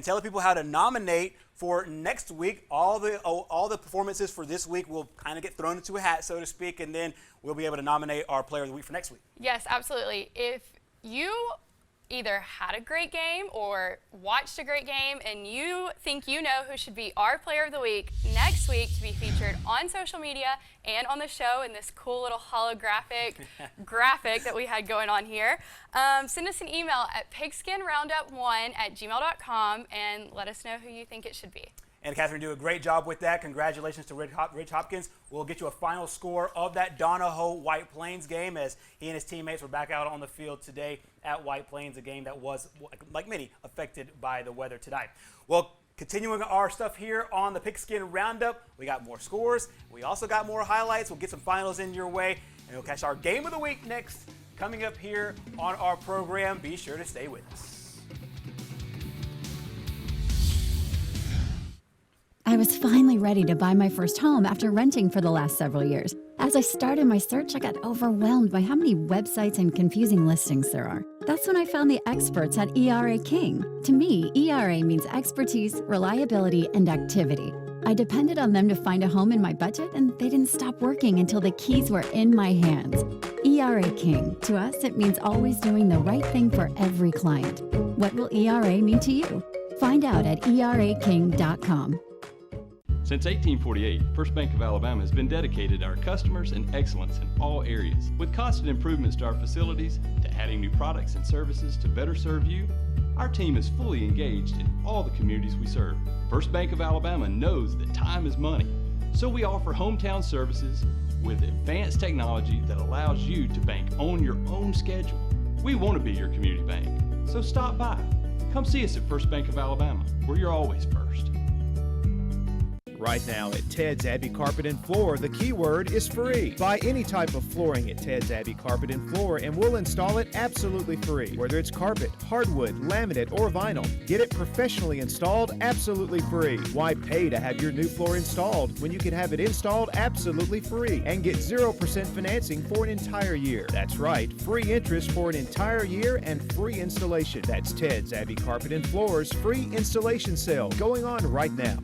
[SPEAKER 2] tell people how to nominate for next week. All the performances for this week will kind of get thrown into a hat, so to speak, and then we'll be able to nominate our Player of the Week for next week.
[SPEAKER 3] Yes, absolutely. If you either had a great game or watched a great game and you think you know who should be our Player of the Week next week to be featured on social media and on the show in this cool little holographic graphic that we had going on here, send us an email at pigskinroundup1@gmail.com and let us know who you think it should be.
[SPEAKER 2] And Catherine did a great job with that. Congratulations to Rich Hopkins. We'll get you a final score of that Donahoe White Plains game as he and his teammates were back out on the field today at White Plains, a game that was, like many, affected by the weather tonight. Well, continuing our stuff here on the Pigskin Roundup, we got more scores. We also got more highlights. We'll get some finals in your way, and we'll catch our game of the week next coming up here on our program. Be sure to stay with us.
[SPEAKER 11] I was finally ready to buy my first home after renting for the last several years. As I started my search, I got overwhelmed by how many websites and confusing listings there are. That's when I found the experts at ERA King. To me, ERA means expertise, reliability, and activity. I depended on them to find a home in my budget, and they didn't stop working until the keys were in my hands. ERA King. To us, it means always doing the right thing for every client. What will ERA mean to you? Find out at eraking.com.
[SPEAKER 8] Since 1848, First Bank of Alabama has been dedicated to our customers and excellence in all areas. With constant improvements to our facilities, to adding new products and services to better serve you, our team is fully engaged in all the communities we serve. First Bank of Alabama knows that time is money, so we offer hometown services with advanced technology that allows you to bank on your own schedule. We want to be your community bank, so stop by. Come see us at First Bank of Alabama, where you're always first.
[SPEAKER 12] Right now at Ted's Abbey Carpet and Floor, the keyword is free. Buy any type of flooring at Ted's Abbey Carpet and Floor and we'll install it absolutely free. Whether it's carpet, hardwood, laminate, or vinyl, get it professionally installed absolutely free. Why pay to have your new floor installed when you can have it installed absolutely free and get 0% financing for an entire year? That's right, free interest for an entire year and free installation. That's Ted's Abbey Carpet and Floor's free installation sale going on right now.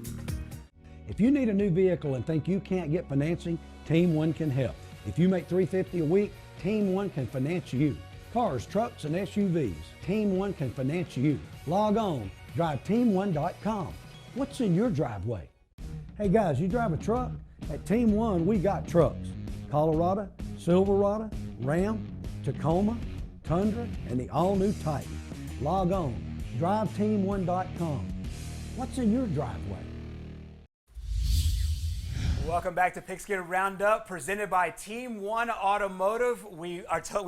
[SPEAKER 9] If you need a new vehicle and think you can't get financing, Team One can help. If you make $350 a week, Team One can finance you. Cars, trucks, and SUVs, Team One can finance you. Log on, driveteam1.com. What's in your driveway? Hey guys, you drive a truck? At Team One, we got trucks. Colorado, Silverado, Ram, Tacoma, Tundra, and the all-new Titan. Log on, driveteam1.com. What's in your driveway?
[SPEAKER 2] Welcome back to Pigskin Roundup, presented by Team One Automotive. We've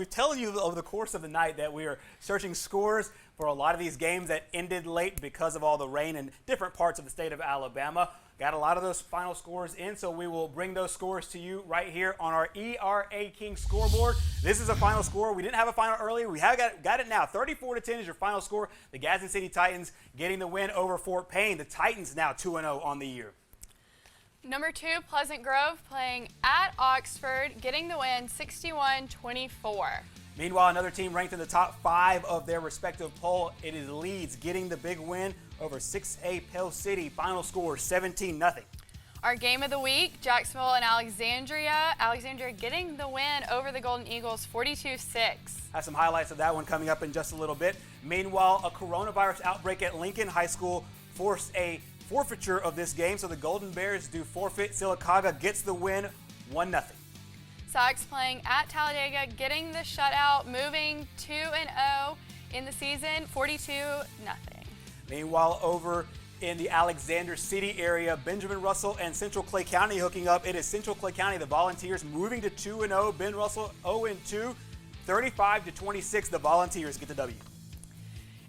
[SPEAKER 2] told you over the course of the night that we are searching scores for a lot of these games that ended late because of all the rain in different parts of the state of Alabama. Got a lot of those final scores in, so we will bring those scores to you right here on our ERA King scoreboard. This is a final score. We didn't have a final earlier. We have got it now. 34-10 is your final score. The Gadsden City Titans getting the win over Fort Payne. The Titans now 2-0 on the year.
[SPEAKER 3] Number 2, Pleasant Grove playing at Oxford, getting the win 61-24.
[SPEAKER 2] Meanwhile, another team ranked in the top 5 of their respective poll. It is Leeds getting the big win over 6A Pell City. Final score 17-0.
[SPEAKER 3] Our game of the week, Jacksonville and Alexandria. Alexandria getting the win over the Golden Eagles 42-6.
[SPEAKER 2] Have some highlights of that one coming up in just a little bit. Meanwhile, a coronavirus outbreak at Lincoln High School forced a forfeiture of this game, so the Golden Bears do forfeit. Sylacauga gets the win 1-0.
[SPEAKER 3] Sox playing at Talladega, getting the shutout, moving 2-0 in the season, 42-0.
[SPEAKER 2] Meanwhile, over in the Alexander City area, Benjamin Russell and Central Clay County hooking up. It is Central Clay County, the Volunteers, moving to 2-0. Ben Russell 0-2, 35-26. The Volunteers get the W.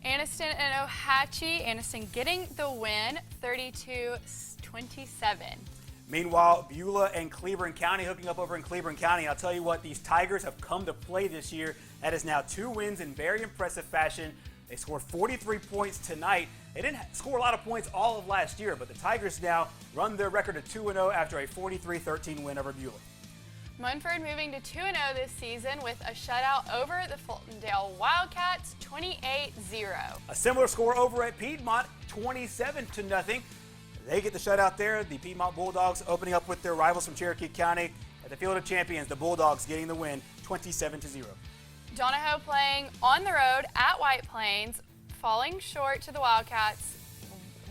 [SPEAKER 3] Anniston and Ohatchee. Anniston getting the win, 32-27.
[SPEAKER 2] Meanwhile, Beulah and Cleveland County hooking up over in Cleveland County. I'll tell you what, these Tigers have come to play this year. That is now 2 wins in very impressive fashion. They scored 43 points tonight. They didn't score a lot of points all of last year, but the Tigers now run their record to 2-0 after a 43-13 win over Beulah.
[SPEAKER 3] Munford moving to 2-0 this season with a shutout over the Fultondale Wildcats, 28-0.
[SPEAKER 2] A similar score over at Piedmont, 27-0. They get the shutout there. The Piedmont Bulldogs opening up with their rivals from Cherokee County. At the Field of Champions, the Bulldogs getting the win, 27-0.
[SPEAKER 3] Donahoe playing on the road at White Plains, falling short to the Wildcats.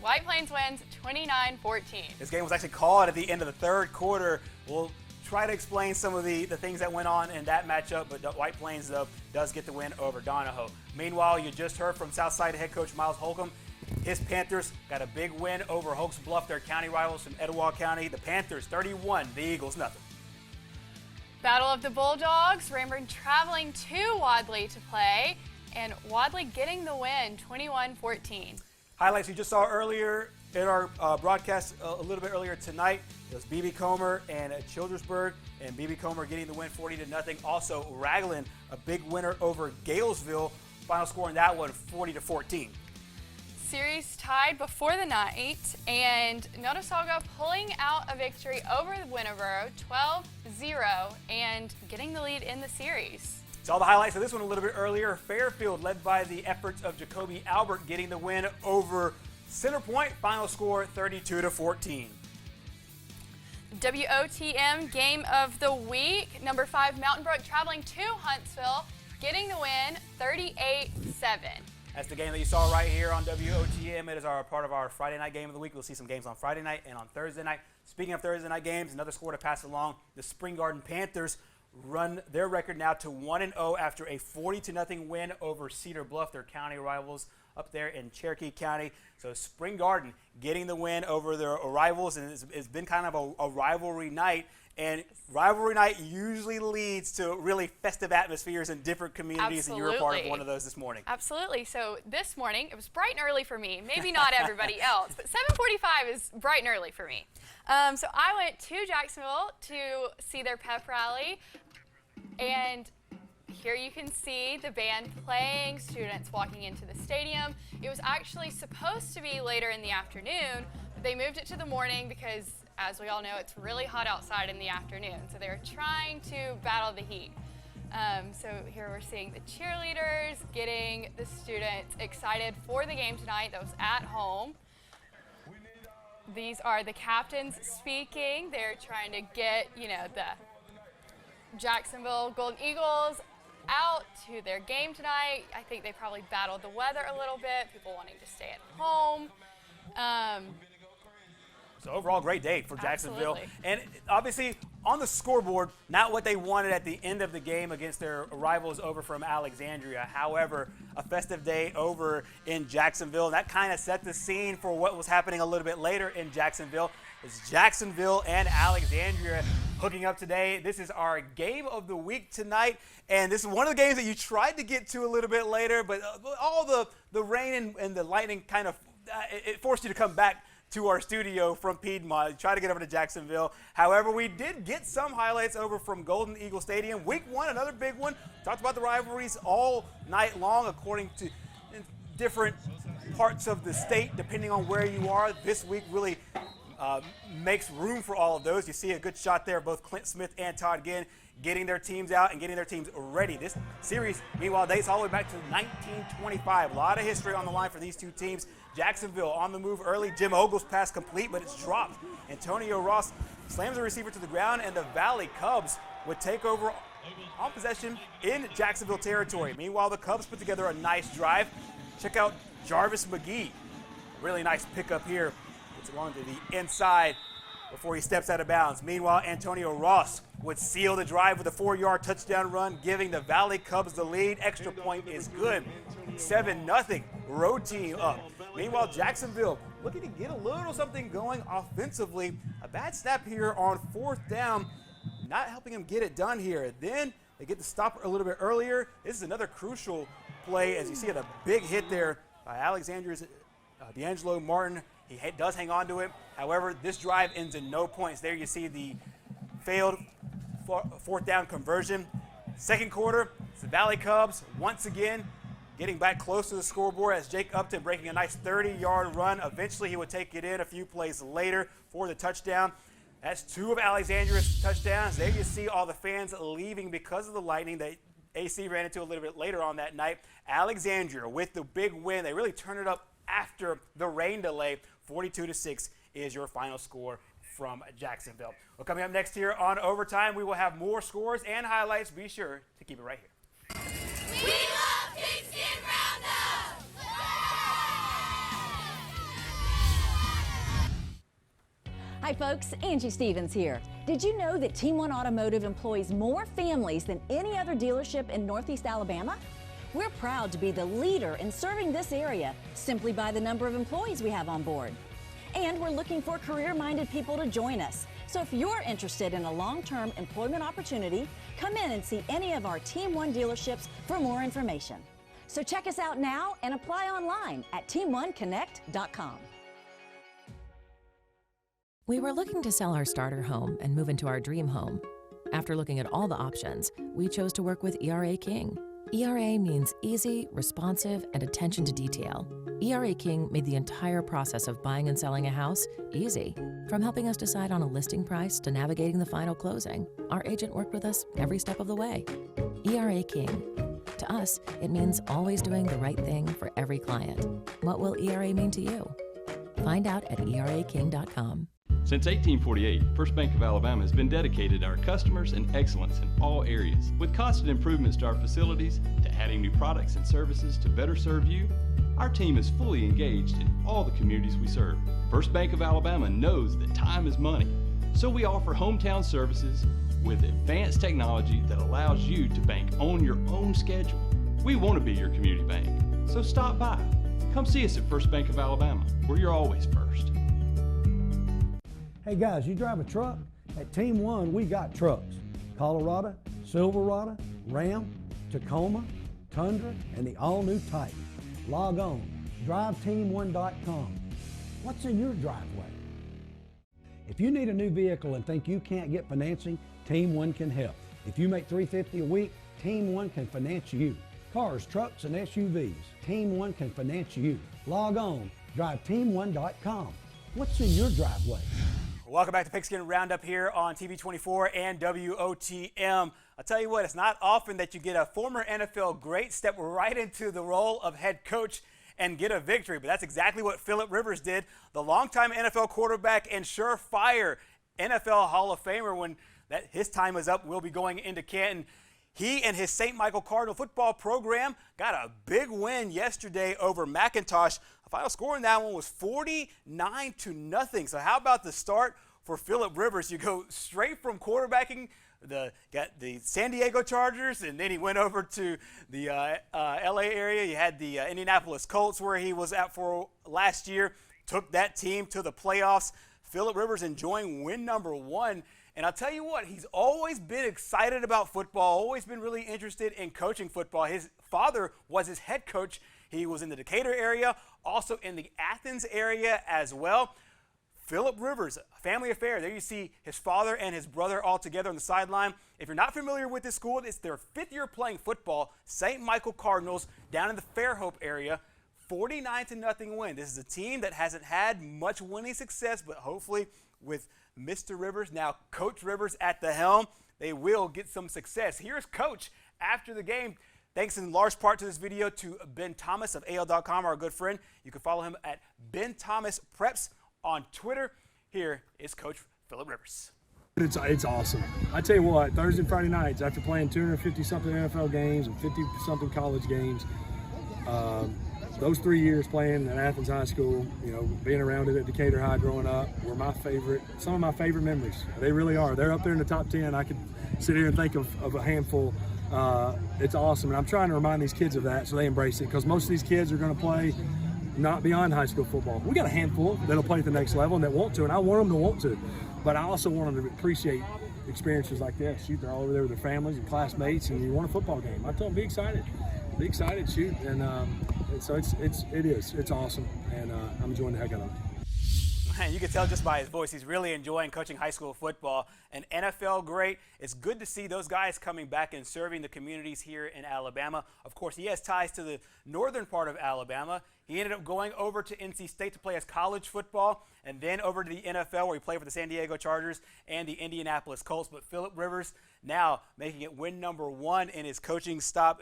[SPEAKER 3] White Plains wins 29-14.
[SPEAKER 2] This game was actually called at the end of the third quarter. We'll try to explain some of the things that went on in that matchup, but White Plains, though, does get the win over Donahoe. Meanwhile, you just heard from Southside head coach Miles Holcomb. His Panthers got a big win over Oaks Bluff, their county rivals from Etowah County. The Panthers 31, the Eagles nothing.
[SPEAKER 3] Battle of the Bulldogs, Ranburne traveling to Wadley to play, and Wadley getting the win, 21-14.
[SPEAKER 2] Highlights you just saw earlier in our broadcast a little bit earlier tonight. It was B.B. Comer and Childersburg, and B.B. Comer getting the win 40-0. Also, Raglan, a big winner over Galesville. Final score in that one, 40-14.
[SPEAKER 3] Series tied before the night, and Notasulga pulling out a victory over Winterboro, 12-0, and getting the lead in the series.
[SPEAKER 2] Saw the highlights of this one a little bit earlier. Fairfield, led by the efforts of Jacoby Albert, getting the win over Center Point. Final score, 32-14.
[SPEAKER 3] WOTM game of the week. Number 5, Mountain Brook traveling to Huntsville, getting the win, 38-7.
[SPEAKER 2] That's the game that you saw right here on WOTM. It is part of our Friday night game of the week. We'll see some games on Friday night and on Thursday night. Speaking of Thursday night games, another score to pass along. The Spring Garden Panthers run their record now to 1-0 after a 40-0 win over Cedar Bluff, their county rivals up there in Cherokee County. So Spring Garden getting the win over their rivals, and it's been kind of a rivalry night. And rivalry night usually leads to really festive atmospheres in different communities,
[SPEAKER 3] Absolutely.
[SPEAKER 2] and you're a part of one of those this morning.
[SPEAKER 3] Absolutely. So this morning, it was bright and early for me. Maybe not everybody else, but 7:45 is bright and early for me. So I went to Jacksonville to see their pep rally, and here you can see the band playing, students walking into the stadium. It was actually supposed to be later in the afternoon, but they moved it to the morning because, as we all know, it's really hot outside in the afternoon. So they're trying to battle the heat. So here we're seeing the cheerleaders getting the students excited for the game tonight that was at home. These are the captains speaking. They're trying to get, the Jacksonville Golden Eagles out to their game tonight. I think they probably battled the weather a little bit, people wanting to stay at home.
[SPEAKER 2] So overall, great day for Jacksonville.
[SPEAKER 3] Absolutely.
[SPEAKER 2] And obviously, on the scoreboard, not what they wanted at the end of the game against their rivals over from Alexandria. However, a festive day over in Jacksonville. That kind of set the scene for what was happening a little bit later in Jacksonville. It's Jacksonville and Alexandria hooking up today. This is our game of the week tonight. And this is one of the games that you tried to get to a little bit later, but all the rain and the lightning kind of, it forced you to come back to our studio from Piedmont, try to get over to Jacksonville. However, we did get some highlights over from Golden Eagle Stadium. Week 1, another big one. Talked about the rivalries all night long according to different parts of the state, depending on where you are. This week really makes room for all of those. You see a good shot there, both Clint Smith and Todd Ginn getting their teams out and getting their teams ready. This series, meanwhile, dates all the way back to 1925. A lot of history on the line for these two teams. Jacksonville on the move early. Jim Ogle's pass complete, but it's dropped. Antonio Ross slams the receiver to the ground, and the Valley Cubs would take over on possession in Jacksonville territory. Meanwhile, the Cubs put together a nice drive. Check out Jarvis McGee. Really nice pickup here. Gets along to the inside before he steps out of bounds. Meanwhile, Antonio Ross would seal the drive with a 4-yard touchdown run, giving the Valley Cubs the lead. Extra point is good. 7-0, road team up. Meanwhile, Jacksonville looking to get a little something going offensively. A bad snap here on 4th down, not helping them get it done here. Then they get the stop a little bit earlier. This is another crucial play, as you see the big hit there by Alexandria's D'Angelo Martin. He does hang on to it. However, this drive ends in no points. There you see the failed 4th down conversion. Second quarter, it's the Valley Cubs once again getting back close to the scoreboard as Jake Upton breaking a nice 30-yard run. Eventually, he would take it in a few plays later for the touchdown. That's 2 of Alexandria's touchdowns. There you see all the fans leaving because of the lightning that AC ran into a little bit later on that night. Alexandria with the big win. They really turned it up after the rain delay. 42-6 is your final score from Jacksonville. Well, coming up next here on Overtime, we will have more scores and highlights. Be sure to keep it right here.
[SPEAKER 4] We love Pigskin Roundup!
[SPEAKER 5] Hi folks, Angie Stevens here. Did you know that Team One Automotive employs more families than any other dealership in Northeast Alabama? We're proud to be the leader in serving this area simply by the number of employees we have on board. And we're looking for career-minded people to join us. So if you're interested in a long-term employment opportunity, come in and see any of our Team One dealerships for more information. So check us out now and apply online at team1connect.com.
[SPEAKER 6] We were looking to sell our starter home and move into our dream home. After looking at all the options, we chose to work with ERA King. ERA means easy, responsive, and attention to detail. ERA King made the entire process of buying and selling a house easy. From helping us decide on a listing price to navigating the final closing, our agent worked with us every step of the way. ERA King. To us, it means always doing the right thing for every client. What will ERA mean to you? Find out at eraking.com.
[SPEAKER 8] Since 1848, First Bank of Alabama has been dedicated to our customers and excellence in all areas. With constant improvements to our facilities, to adding new products and services to better serve you, our team is fully engaged in all the communities we serve. First Bank of Alabama knows that time is money, so we offer hometown services with advanced technology that allows you to bank on your own schedule. We want to be your community bank, so stop by. Come see us at First Bank of Alabama, where you're always first.
[SPEAKER 9] Hey guys, you drive a truck? At Team One, we got trucks. Colorado, Silverado, Ram, Tacoma, Tundra, and the all-new Titan. Log on, driveteam1.com. What's in your driveway? If you need a new vehicle and think you can't get financing, Team One can help. If you make $350 a week, Team One can finance you. Cars, trucks, and SUVs, Team One can finance you. Log on, driveteam1.com. What's in your driveway?
[SPEAKER 2] Welcome back to Pigskin Roundup here on TV 24 and WOTM. I'll tell you what, it's not often that you get a former NFL great step right into the role of head coach and get a victory, but that's exactly what Philip Rivers did. The longtime NFL quarterback and surefire NFL Hall of Famer, when his time is up, will be going into Canton. He and his St. Michael Cardinal football program got a big win yesterday over McIntosh. The final score in that one was 49-0. So how about the start for Philip Rivers? You go straight from quarterbacking the San Diego Chargers, and then he went over to the LA area. You had the Indianapolis Colts, where he was at for last year, took that team to the playoffs. Philip Rivers enjoying win number 1. And I'll tell you what, he's always been excited about football, always been really interested in coaching football. His father was his head coach. He was in the Decatur area, also in the Athens area as well. Philip Rivers, a family affair. There you see his father and his brother all together on the sideline. If you're not familiar with this school, it's their 5th year playing football. St. Michael Cardinals down in the Fairhope area. 49-0 win. This is a team that hasn't had much winning success, but hopefully with Mr. Rivers, now Coach Rivers at the helm, they will get some success. Here's Coach after the game. Thanks in large part to this video to Ben Thomas of AL.com, our good friend. You can follow him at Ben Thomas Preps on Twitter. Here is Coach Philip Rivers.
[SPEAKER 15] It's awesome. I tell you what, Thursday and Friday nights, after playing 250-something NFL games and 50-something college games, those 3 years playing at Athens High School, you know, being around it at Decatur High growing up, were some of my favorite memories. They really are. They're up there in the top 10. I could sit here and think of a handful. It's awesome, and I'm trying to remind these kids of that so they embrace it, because most of these kids are going to play not beyond high school football. We got a handful that'll play at the next level and that want to, and I want them to want to, but I also want them to appreciate experiences like this. Shoot, they're all over there with their families and classmates, and you won a football game. I told them, be excited, shoot, and so it's awesome, and I'm enjoying the heck out of it.
[SPEAKER 2] You can tell just by his voice, he's really enjoying coaching high school football. An NFL great. It's good to see those guys coming back and serving the communities here in Alabama. Of course, he has ties to the northern part of Alabama. He ended up going over to NC State to play as college football, and then over to the NFL, where he played for the San Diego Chargers and the Indianapolis Colts. But Philip Rivers now making it win number 1 in his coaching stop.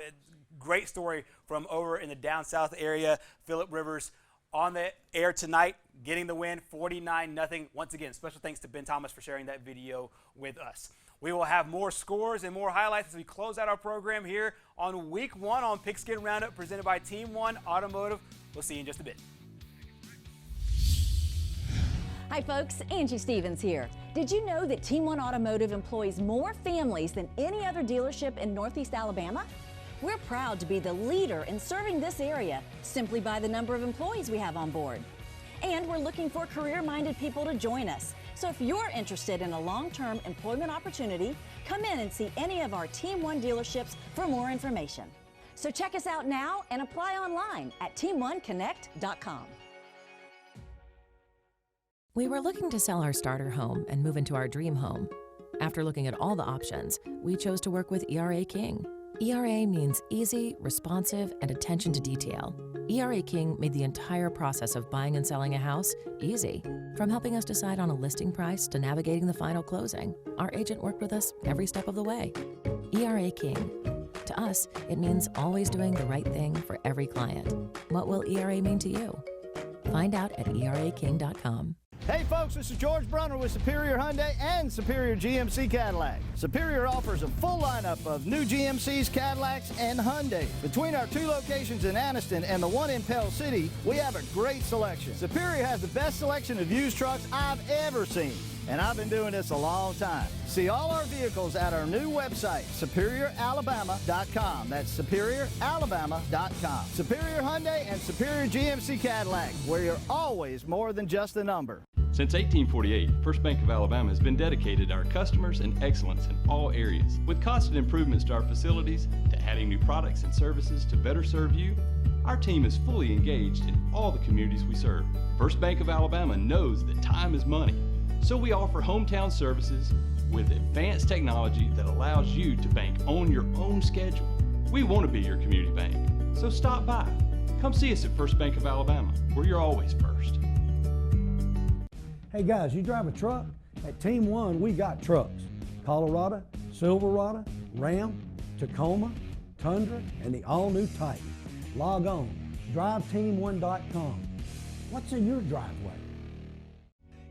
[SPEAKER 2] Great story from over in the down south area. Philip Rivers on the air tonight, getting the win, 49-0. Once again, special thanks to Ben Thomas for sharing that video with us. We will have more scores and more highlights as we close out our program here on Week 1 on Pigskin Roundup, presented by Team One Automotive. We'll see you in just a bit.
[SPEAKER 5] Hi folks, Angie Stevens here. Did you know that Team One Automotive employs more families than any other dealership in Northeast Alabama? We're proud to be the leader in serving this area simply by the number of employees we have on board. And we're looking for career-minded people to join us. So if you're interested in a long-term employment opportunity, come in and see any of our Team One dealerships for more information. So check us out now and apply online at team1connect.com.
[SPEAKER 6] We were looking to sell our starter home and move into our dream home. After looking at all the options, we chose to work with ERA King. ERA means easy, responsive, and attention to detail. ERA King made the entire process of buying and selling a house easy. From helping us decide on a listing price to navigating the final closing, our agent worked with us every step of the way. ERA King. To us, it means always doing the right thing for every client. What will ERA mean to you? Find out at eraking.com.
[SPEAKER 7] Hey folks, this is George Brunner with Superior Hyundai and Superior GMC Cadillac. Superior offers a full lineup of new GMCs, Cadillacs, and Hyundai. Between our 2 locations in Anniston and the one in Pell City, we have a great selection. Superior has the best selection of used trucks I've ever seen, and I've been doing this a long time. See all our vehicles at our new website, superioralabama.com. That's superioralabama.com. Superior Hyundai and Superior GMC Cadillac, where you're always more than just a number.
[SPEAKER 8] Since 1848, First Bank of Alabama has been dedicated to our customers and excellence in all areas. With constant improvements to our facilities, to adding new products and services to better serve you, our team is fully engaged in all the communities we serve. First Bank of Alabama knows that time is money, so we offer hometown services with advanced technology that allows you to bank on your own schedule. We want to be your community bank, so stop by. Come see us at First Bank of Alabama, where you're always first.
[SPEAKER 9] Hey guys, you drive a truck? At Team One, we got trucks. Colorado, Silverado, Ram, Tacoma, Tundra, and the all-new Titan. Log on, driveteam1.com. What's in your driveway?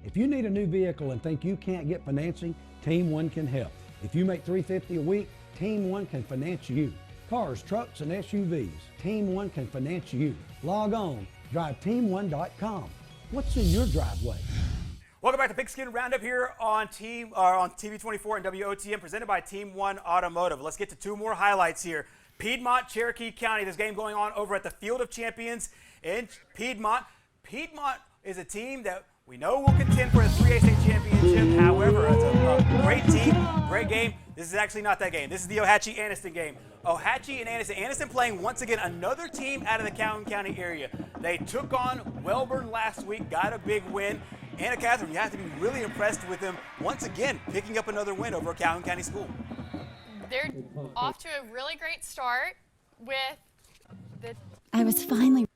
[SPEAKER 9] If you need a new vehicle and think you can't get financing, Team One can help. If you make $350 a week, Team One can finance you. Cars, trucks, and SUVs, Team One can finance you. Log on, driveteam1.com. What's in your driveway?
[SPEAKER 2] Welcome back to Pigskin Roundup here on TV24 and WOTM, presented by Team One Automotive. Let's get to 2 more highlights here. Piedmont, Cherokee County. This game going on over at the Field of Champions in Piedmont. Piedmont is a team that we know will contend for the 3A state championship. However, it's a great team, great game. This is actually not that game. This is the Ohatchee-Anniston game. Ohatchee and Anniston. Anniston playing once again another team out of the Calhoun County area. They took on Wellborn last week, got a big win. Anna Catherine, you have to be really impressed with them once again, picking up another win over a Calhoun County school.
[SPEAKER 3] They're off to a really great start with the...
[SPEAKER 11] I was finally...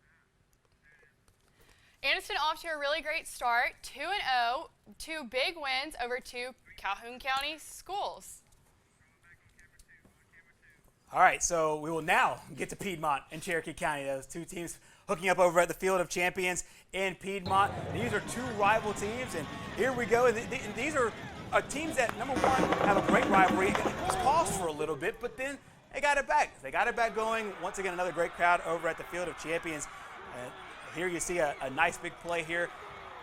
[SPEAKER 3] Anniston off to a really great start, 2-0, 2 big wins over 2 Calhoun County schools.
[SPEAKER 2] All right, so we will now get to Piedmont and Cherokee County. Those 2 teams hooking up over at the Field of Champions in Piedmont. These are 2 rival teams, and here we go. And these are teams that, number one, have a great rivalry. It was paused for a little bit, but then they got it back. They got it back going. Once again, another great crowd over at the Field of Champions. Here you see a nice big play here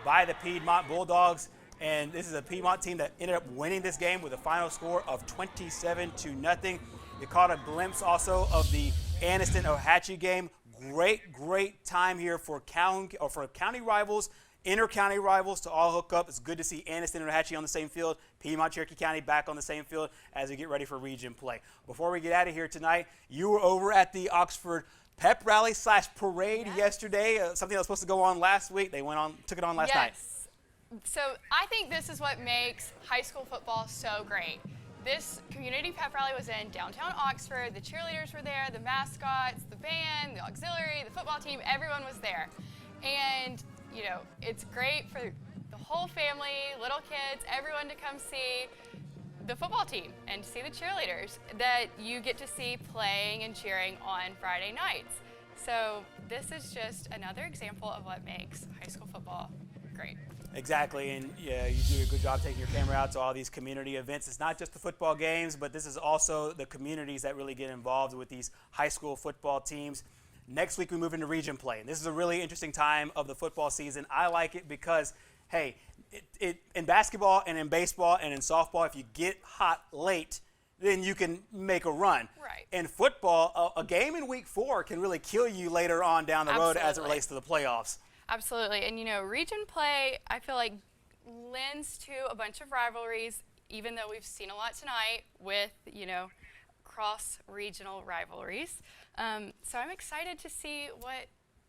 [SPEAKER 2] by the Piedmont Bulldogs. And this is a Piedmont team that ended up winning this game with a final score of 27-0. You caught a glimpse also of the Anniston-Ohatchee game. Great time here for county rivals, inter-county rivals to all hook up. It's good to see Anniston and Ohatchee on the same field, Piedmont, Cherokee County back on the same field as we get ready for region play. Before we get out of here tonight, you were over at the Oxford pep rally / parade yesterday, something that was supposed to go on last week. They took it on last night.
[SPEAKER 3] Yes. So I think this is what makes high school football so great. This community pep rally was in downtown Oxford. The cheerleaders were there, the mascots, the band, the auxiliary, the football team, everyone was there. And, you know, it's great for the whole family, little kids, everyone to come see the football team and see the cheerleaders that you get to see playing and cheering on Friday nights. So this is just another example of what makes high school football great.
[SPEAKER 2] Exactly, and yeah, you do a good job taking your camera out to all these community events. It's not just the football games, but this is also the communities that really get involved with these high school football teams. Next week we move into region play, and this is a really interesting time of the football season. I like it because, hey, in basketball and in baseball and in softball, if you get hot late, then you can make a run.
[SPEAKER 3] Right.
[SPEAKER 2] In football, a game in week 4 can really kill you later on down the road as it relates to the playoffs.
[SPEAKER 3] Absolutely. And, you know, region play, I feel like, lends to a bunch of rivalries, even though we've seen a lot tonight with, you know, cross-regional rivalries. So I'm excited to see what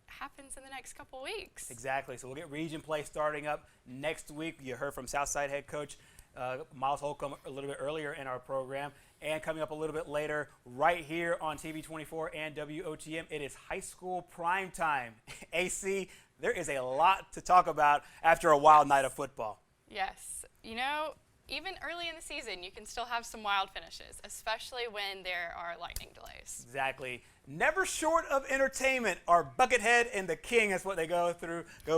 [SPEAKER 3] happens in the next couple weeks.
[SPEAKER 2] Exactly. So we'll get region play starting up next week. You heard from Southside head coach Miles Holcomb a little bit earlier in our program. And coming up a little bit later, right here on TV 24 and WOTM, it is high school prime time. AC, there is a lot to talk about after a wild night of football.
[SPEAKER 3] Yes. You know, even early in the season, you can still have some wild finishes, especially when there are lightning delays.
[SPEAKER 2] Exactly. Never short of entertainment. Our Buckethead and the King is what they go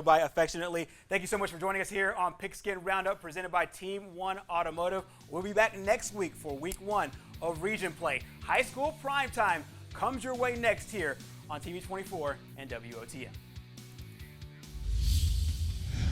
[SPEAKER 2] by affectionately. Thank you so much for joining us here on Pigskin Roundup, presented by Team 1 Automotive. We'll be back next week for week 1 of region play. High school primetime comes your way next here on TV 24 and WOTM.